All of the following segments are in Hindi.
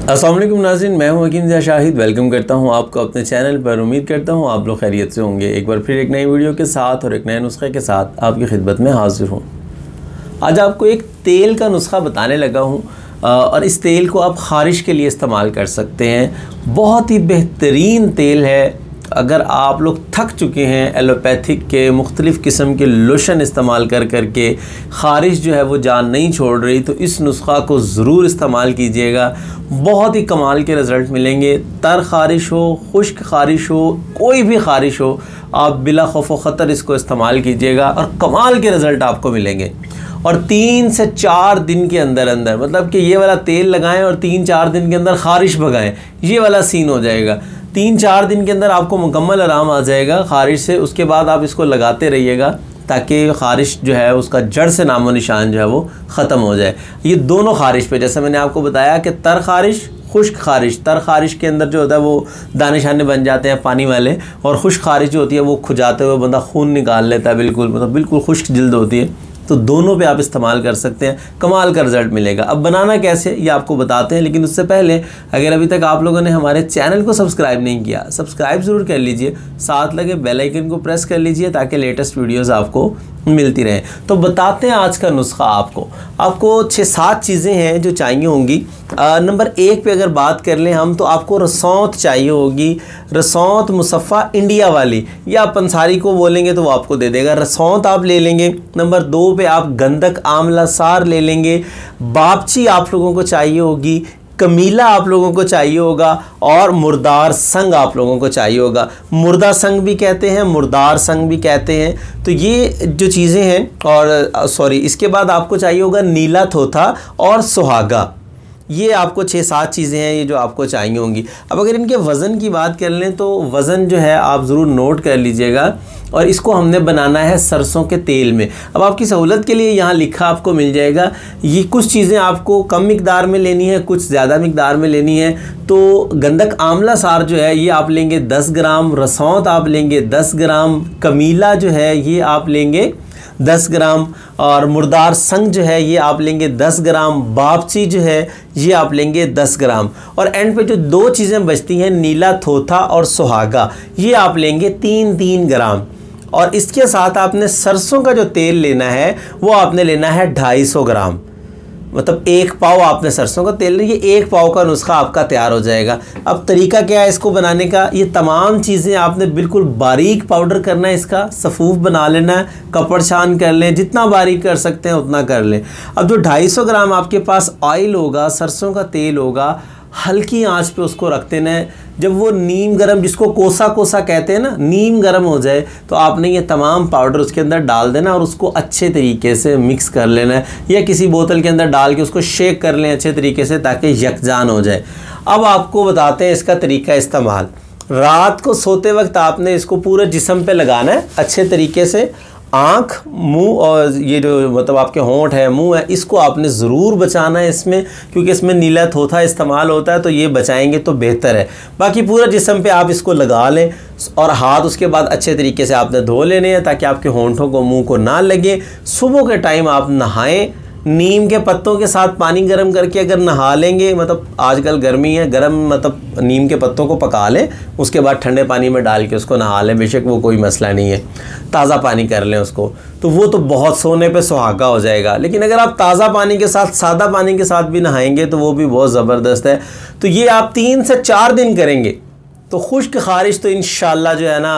अस्सलाम वालेकुम नाज़रीन, मैं हूं हकीम ज़िया शाहिद। वेलकम करता हूं आपको अपने चैनल पर। उम्मीद करता हूं आप लोग खैरियत से होंगे। एक बार फिर एक नई वीडियो के साथ और एक नए नुस्खे के साथ आपकी खिदमत में हाजिर हूं। आज आपको एक तेल का नुस्खा बताने लगा हूं और इस तेल को आप ख़ारिश के लिए इस्तेमाल कर सकते हैं। बहुत ही बेहतरीन तेल है। अगर आप लोग थक चुके हैं एलोपैथिक के मुख्तलिफ़ किस्म के लोशन इस्तेमाल कर के ख़ारिश जो है वो जान नहीं छोड़ रही, तो इस नुस्खा को ज़रूर इस्तेमाल कीजिएगा। बहुत ही कमाल के रिज़ल्ट मिलेंगे। तर ख़ारिश हो, खुश्क ख़ारिश हो, कोई भी ख़ारिश हो, आप बिला खौफ व ख़तर इसको इस्तेमाल कीजिएगा और कमाल के रिज़ल्ट आपको मिलेंगे। और 3 से 4 दिन के अंदर मतलब कि ये वाला तेल लगाएं और 3-4 दिन के अंदर ख़ारिश भगाएं, ये वाला सीन हो जाएगा। 3-4 दिन के अंदर आपको मुकम्मल आराम आ जाएगा ख़ारिश से। उसके बाद आप इसको लगाते रहिएगा ताकि ख़ारिश जो है उसका जड़ से नामो निशान जो है वो ख़त्म हो जाए। ये दोनों ख़ारिश पे, जैसे मैंने आपको बताया कि तर ख़ारिश, खुश्क ख़ारिश। तर ख़ारिश के अंदर जो होता है वो दाने शाने बन जाते हैं पानी वाले, और खुश्क ख़ारिश जो होती है वो खुजाते हुए बंदा खून निकाल लेता है, बिल्कुल खुश्क जल्द होती है। तो दोनों पे आप इस्तेमाल कर सकते हैं, कमाल का रिज़ल्ट मिलेगा। अब बनाना कैसे ये आपको बताते हैं, लेकिन उससे पहले अगर अभी तक आप लोगों ने हमारे चैनल को सब्सक्राइब नहीं किया, सब्सक्राइब ज़रूर कर लीजिए, साथ लगे बेल आइकन को प्रेस कर लीजिए ताकि लेटेस्ट वीडियोज़ आपको मिलती रहें। तो बताते हैं आज का नुस्खा आपको 6-7 चीज़ें हैं जो चाहिए होंगी। नंबर 1 पे अगर बात कर लें हम, तो आपको रसौंत चाहिए होगी। रसौंत मुसफ़ा इंडिया वाली, या आप पंसारी को बोलेंगे तो वो आपको दे देगा। रसौंत आप ले लेंगे। नंबर 2 पे आप गंधक आंवला सार ले लेंगे। बापची आप लोगों को चाहिए होगी। कमीला आप लोगों को चाहिए होगा। और मुर्दार संग आप लोगों को चाहिए होगा। मुर्दा संग भी कहते हैं, मुर्दार संग भी कहते हैं। तो ये जो चीज़ें हैं, और इसके बाद आपको चाहिए होगा नीला थोथा और सुहागा। ये आपको 6-7 चीज़ें हैं ये जो आपको चाहिए होंगी। अब अगर इनके वज़न की बात कर लें तो वज़न जो है आप ज़रूर नोट कर लीजिएगा। और इसको हमने बनाना है सरसों के तेल में। अब आपकी सहूलत के लिए यहाँ लिखा आपको मिल जाएगा। ये कुछ चीज़ें आपको कम मिकदार में लेनी है, कुछ ज़्यादा मिकदार में लेनी है। तो गंधक आंवला सार जो है ये आप लेंगे 10 ग्राम, रसौंत आप लेंगे 10 ग्राम, कमीला जो है ये आप लेंगे 10 ग्राम, और मुर्दार संग जो है ये आप लेंगे 10 ग्राम, बापची जो है ये आप लेंगे 10 ग्राम, और एंड पे जो 2 चीज़ें बचती हैं नीला थोथा और सुहागा, ये आप लेंगे 3-3 ग्राम। और इसके साथ आपने सरसों का जो तेल लेना है वो आपने लेना है 250 ग्राम, मतलब 1 पाव आपने सरसों का तेल लेंगे। 1 पाव का नुस्खा आपका तैयार हो जाएगा। अब तरीका क्या है इसको बनाने का, ये तमाम चीज़ें आपने बिल्कुल बारीक पाउडर करना है, इसका सफ़ूफ बना लेना है, कपड़ छान कर लें, जितना बारीक कर सकते हैं उतना कर लें। अब जो 250 ग्राम आपके पास ऑयल होगा, सरसों का तेल होगा, हल्की आंच पे उसको रख देना है। जब वो नीम गरम, जिसको कोसा कोसा कहते हैं ना, नीम गरम हो जाए तो आपने ये तमाम पाउडर उसके अंदर डाल देना और उसको अच्छे तरीके से मिक्स कर लेना है, या किसी बोतल के अंदर डाल के उसको शेक कर लें अच्छे तरीके से ताकि यकजान हो जाए। अब आपको बताते हैं इसका तरीका इस्तेमाल। रात को सोते वक्त आपने इसको पूरे जिस्म पे लगाना है अच्छे तरीके से। आँख, मुंह और ये जो मतलब आपके होंठ है, मुंह है, इसको आपने ज़रूर बचाना है इसमें, क्योंकि इसमें नीला थोथा इस्तेमाल होता है, तो ये बचाएंगे तो बेहतर है। बाकी पूरा जिस्म पे आप इसको लगा लें, और हाथ उसके बाद अच्छे तरीके से आपने धो लेने हैं ताकि आपके होंठों को, मुंह को ना लगे। सुबह के टाइम आप नहाएं, नीम के पत्तों के साथ पानी गर्म करके अगर नहा लेंगे, मतलब आजकल गर्मी है, गर्म मतलब नीम के पत्तों को पका लें, उसके बाद ठंडे पानी में डाल के उसको नहा लें, बेशक वो कोई मसला नहीं है। ताज़ा पानी कर लें उसको, तो वो तो बहुत सोने पे सुहागा हो जाएगा। लेकिन अगर आप ताज़ा पानी के साथ, सादा पानी के साथ भी नहाएंगे तो वो भी बहुत ज़बरदस्त है। तो ये आप 3 से 4 दिन करेंगे तो खुश्क ख़ारिश तो इंशाअल्लाह जो है ना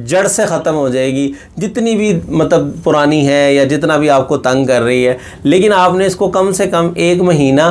जड़ से ख़त्म हो जाएगी, जितनी भी मतलब पुरानी है या जितना भी आपको तंग कर रही है। लेकिन आपने इसको कम से कम 1 महीना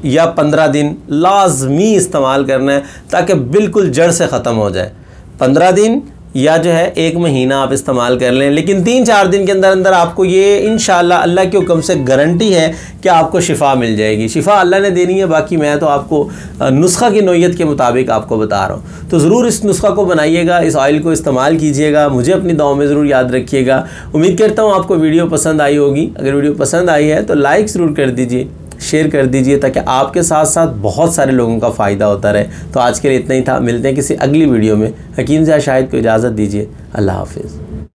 या 15 दिन लाजमी इस्तेमाल करना है ताकि बिल्कुल जड़ से ख़त्म हो जाए। 15 दिन या जो है 1 महीना आप इस्तेमाल कर लें, लेकिन 3-4 दिन के अंदर आपको ये इंशाअल्लाह अल्लाह के हुक्म से गारंटी है कि आपको शिफा मिल जाएगी। शिफा अल्लाह ने देनी है, बाकी मैं तो आपको नुस्खा की नोयत के मुताबिक आपको बता रहा हूँ। तो ज़रूर इस नुस्खा को बनाइएगा, इस ऑयल को इस्तेमाल कीजिएगा, मुझे अपनी दुआओं में ज़रूर याद रखिएगा। उम्मीद करता हूँ आपको वीडियो पसंद आई होगी। अगर वीडियो पसंद आई है तो लाइक ज़रूर कर दीजिए, शेयर कर दीजिए ताकि आपके साथ साथ बहुत सारे लोगों का फ़ायदा होता रहे। तो आज के लिए इतना ही था, मिलते हैं किसी अगली वीडियो में। हकीम ज़िया शाहिद को इजाज़त दीजिए। अल्लाह हाफ़िज़।